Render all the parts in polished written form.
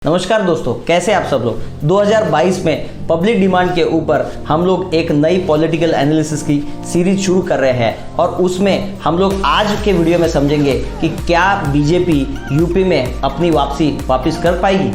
नमस्कार दोस्तों, कैसे आप सब लोग। 2022 में पब्लिक डिमांड के ऊपर हम लोग एक नई पॉलिटिकल एनालिसिस की सीरीज शुरू कर रहे हैं और उसमें हम लोग आज के वीडियो में समझेंगे कि क्या बीजेपी यूपी में अपनी वापसी वापस कर पाएगी।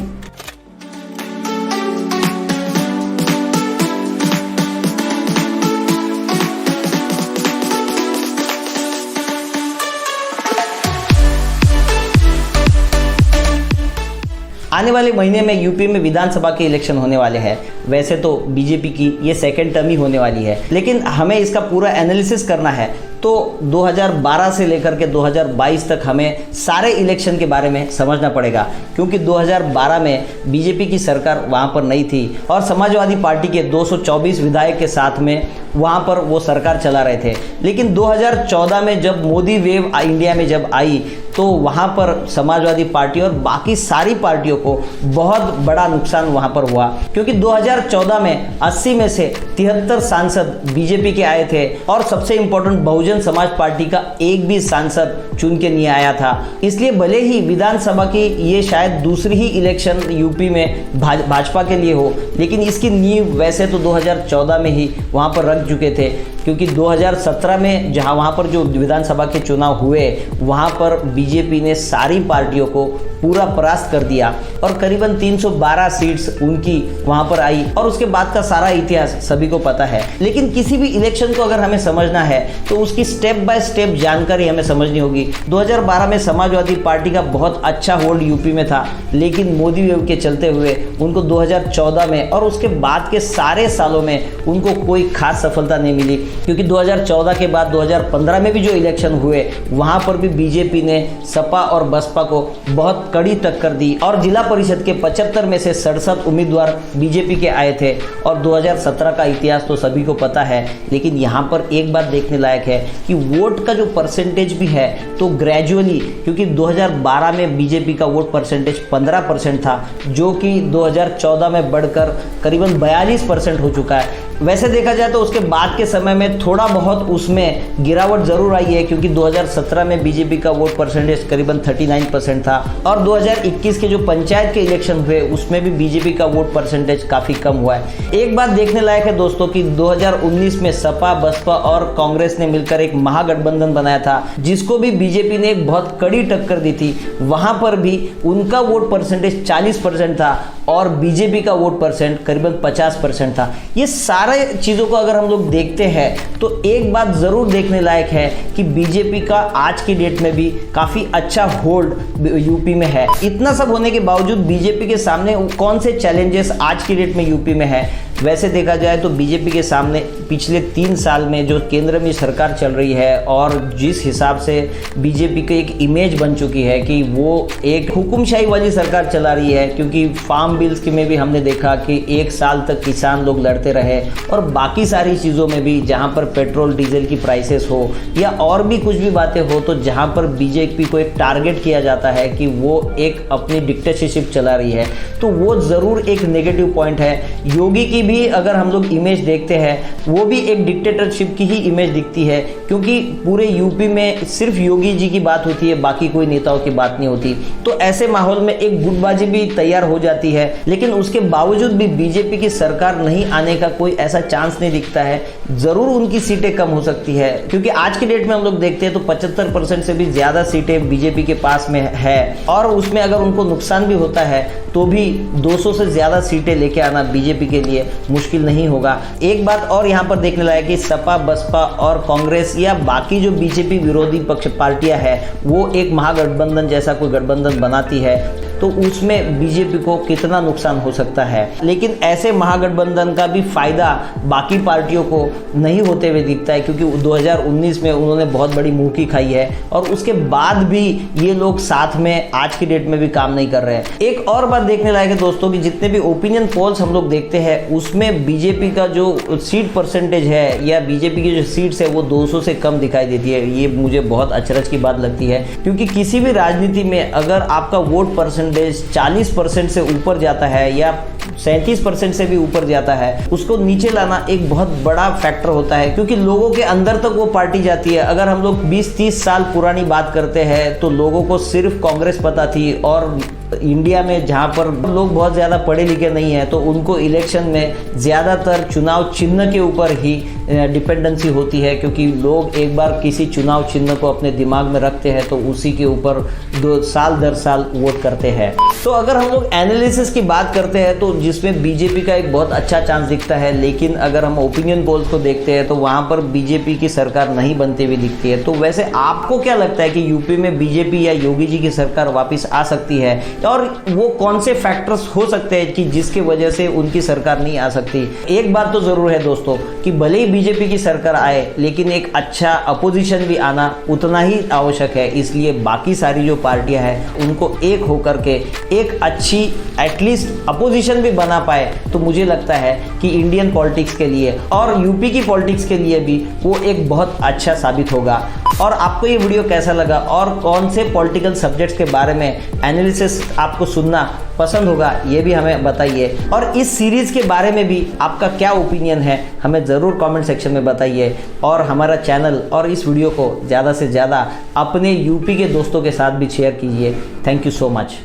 आने वाले महीने में यूपी में विधानसभा के इलेक्शन होने वाले हैं। वैसे तो बीजेपी की ये सेकेंड टर्म ही होने वाली है, लेकिन हमें इसका पूरा एनालिसिस करना है तो 2012 से लेकर के 2022 तक हमें सारे इलेक्शन के बारे में समझना पड़ेगा, क्योंकि 2012 में बीजेपी की सरकार वहां पर नहीं थी और समाजवादी पार्टी के 224 विधायक के साथ में वहां पर वो सरकार चला रहे थे। लेकिन 2014 में जब मोदी वेव इंडिया में जब आई तो वहां पर समाजवादी पार्टी और बाकी सारी पार्टियों को बहुत बड़ा नुकसान वहां पर हुआ, क्योंकि 2014 में 80 में से 73 सांसद बीजेपी के आए थे और सबसे इंपॉर्टेंट बहुजन समाज पार्टी का एक भी सांसद चुन के नहीं आया था। इसलिए भले ही विधानसभा की ये शायद दूसरी ही इलेक्शन यूपी में भाजपा के लिए हो, लेकिन इसकी नींव वैसे तो 2014 में ही वहां पर रख चुके थे, क्योंकि 2017 में जहां वहां पर जो विधानसभा के चुनाव हुए वहां पर बीजेपी ने सारी पार्टियों को पूरा परास्त कर दिया और करीबन 312 सीट्स उनकी वहां पर आई और उसके बाद का सारा इतिहास सभी को पता है। लेकिन किसी भी इलेक्शन को अगर हमें समझना है तो उसकी स्टेप बाय स्टेप जानकारी हमें समझनी होगी। 2012 में समाजवादी पार्टी का बहुत अच्छा होल्ड यूपी में था, लेकिन मोदी वेव के चलते हुए उनको 2014 में और उसके बाद के सारे सालों में उनको कोई खास सफलता नहीं मिली, क्योंकि 2014 के बाद 2015 में भी जो इलेक्शन हुए वहां पर भी बीजेपी ने सपा और बसपा को बहुत कड़ी टक्कर दी और जिला परिषद के 75 में से 67 उम्मीदवार बीजेपी के आए थे और 2017 का इतिहास तो सभी को पता है। लेकिन यहाँ पर एक बात देखने लायक है कि वोट का जो परसेंटेज भी है तो ग्रेजुअली, क्योंकि 2012 में बीजेपी का वोट परसेंटेज 15% था, जो कि 2014 में बढ़कर करीबन 42% हो चुका है। वैसे देखा जाए तो उसके बाद के समय में थोड़ा बहुत उसमें गिरावट जरूर आई है, क्योंकि 2017 में बीजेपी का वोट परसेंटेज करीबन 39% था और 2021 के जो पंचायत के इलेक्शन हुए उसमें भी बीजेपी का वोट परसेंटेज काफी कम हुआ है। एक बात देखने लायक है दोस्तों कि 2019 में सपा, बसपा और कांग्रेस ने मिलकर एक महागठबंधन बनाया था, जिसको भी बीजेपी ने एक बहुत कड़ी टक्कर दी थी। वहां पर भी उनका वोट परसेंटेज 40% था और बीजेपी का वोट परसेंट करीबन 50% था। ये सारे चीजों को अगर हम लोग देखते हैं तो एक बात जरूर देखने लायक है कि बीजेपी का आज की डेट में भी काफी अच्छा होल्ड यूपी में है। इतना सब होने के बावजूद बीजेपी के सामने कौन से चैलेंजेस आज की डेट में यूपी में है। वैसे देखा जाए तो बीजेपी के सामने पिछले 3 साल में जो केंद्र में सरकार चल रही है और जिस हिसाब से बीजेपी की एक इमेज बन चुकी है कि वो एक हुकुमशाही वाली सरकार चला रही है, क्योंकि फार्म बिल्स की में भी हमने देखा कि 1 साल तक किसान लोग लड़ते रहे और बाकी सारी चीज़ों में भी जहां पर पेट्रोल डीजल की प्राइसेस हो या और भी कुछ भी बातें हो, तो जहां पर बीजेपी को एक टारगेट किया जाता है कि वो एक अपनी डिक्टेटरशिप चला रही है, तो वो ज़रूर एक नेगेटिव पॉइंट है। योगी की भी अगर हम लोग इमेज देखते हैं वो भी एक डिक्टेटरशिप की ही इमेज दिखती है, क्योंकि पूरे यूपी में सिर्फ योगी जी की बात होती है, बाकी कोई नेताओं की बात नहीं होती। तो ऐसे माहौल में एक गुटबाजी भी तैयार हो जाती है, लेकिन उसके बावजूद भी बीजेपी की सरकार नहीं आने का कोई ऐसा चांस नहीं दिखता है। जरूर उनकी सीटें कम हो सकती है, क्योंकि आज की डेट में हम लोग देखते हैं तो 75% से भी ज्यादा सीटें बीजेपी के पास में है और उसमें अगर उनको नुकसान भी होता है तो भी 200 से ज्यादा सीटें लेके आना बीजेपी के लिए मुश्किल नहीं होगा। एक बात और यहाँ पर देखने लायक कि सपा, बसपा और कांग्रेस या बाकी जो बीजेपी विरोधी पक्ष पार्टियां हैं वो एक महागठबंधन जैसा कोई गठबंधन बनाती है, तो उसमें बीजेपी को कितना नुकसान हो सकता है। लेकिन ऐसे महागठबंधन का भी फायदा बाकी पार्टियों को नहीं होते हुए दिखता है, क्योंकि 2019 में उन्होंने बहुत बड़ी मुंहकी खाई है और उसके बाद भी ये लोग साथ में आज की डेट में भी काम नहीं कर रहे हैं। एक और बात देखने लायक है दोस्तों कि जितने भी ओपिनियन पोल्स हम लोग देखते हैं उसमें बीजेपी का जो सीट परसेंटेज है या बीजेपी की जो सीट्स है वो 200 से कम दिखाई देती है। ये मुझे बहुत अचरज की बात लगती है, क्योंकि किसी भी राजनीति में अगर आपका वोट परसेंटेज 40% से ऊपर जाता है या 37% से भी ऊपर जाता है, उसको नीचे लाना एक बहुत बड़ा फैक्टर होता है, क्योंकि लोगों के अंदर तक वो पार्टी जाती है। अगर हम लोग 20-30 साल पुरानी बात करते हैं तो लोगों को सिर्फ कांग्रेस पता थी और इंडिया में जहाँ पर लोग बहुत ज़्यादा पढ़े लिखे नहीं हैं, तो उनको इलेक्शन में ज़्यादातर चुनाव चिन्ह के ऊपर ही डिपेंडेंसी होती है, क्योंकि लोग एक बार किसी चुनाव चिन्ह को अपने दिमाग में रखते हैं तो उसी के ऊपर 2 साल दर साल वोट करते हैं। तो अगर हम लोग एनालिसिस की बात करते हैं तो जिसमें बीजेपी का एक बहुत अच्छा चांस दिखता है, लेकिन अगर हम ओपिनियन पोल्स को देखते हैं तो वहाँ पर बीजेपी की सरकार नहीं बनती हुई दिखती है। तो वैसे आपको क्या लगता है कि यूपी में बीजेपी या योगी जी की सरकार वापस आ सकती है, और वो कौन से फैक्टर्स हो सकते हैं कि जिसकी वजह से उनकी सरकार नहीं आ सकती? एक बात तो जरूर है दोस्तों कि भले ही बीजेपी की सरकार आए, लेकिन एक अच्छा अपोजिशन भी आना उतना ही आवश्यक है। इसलिए बाकी सारी जो पार्टियां हैं उनको एक होकर के एक अच्छी एटलीस्ट अपोजिशन भी बना पाए, तो मुझे लगता है कि इंडियन पॉलिटिक्स के लिए और यूपी की पॉलिटिक्स के लिए भी वो एक बहुत अच्छा साबित होगा। और आपको ये वीडियो कैसा लगा और कौन से पॉलिटिकल सब्जेक्ट्स के बारे में एनालिसिस आपको सुनना पसंद होगा, ये भी हमें बताइए। और इस सीरीज़ के बारे में भी आपका क्या ओपिनियन है, हमें ज़रूर कमेंट सेक्शन में बताइए। और हमारा चैनल और इस वीडियो को ज़्यादा से ज़्यादा अपने यूपी के दोस्तों के साथ भी शेयर कीजिए। Thank you so much.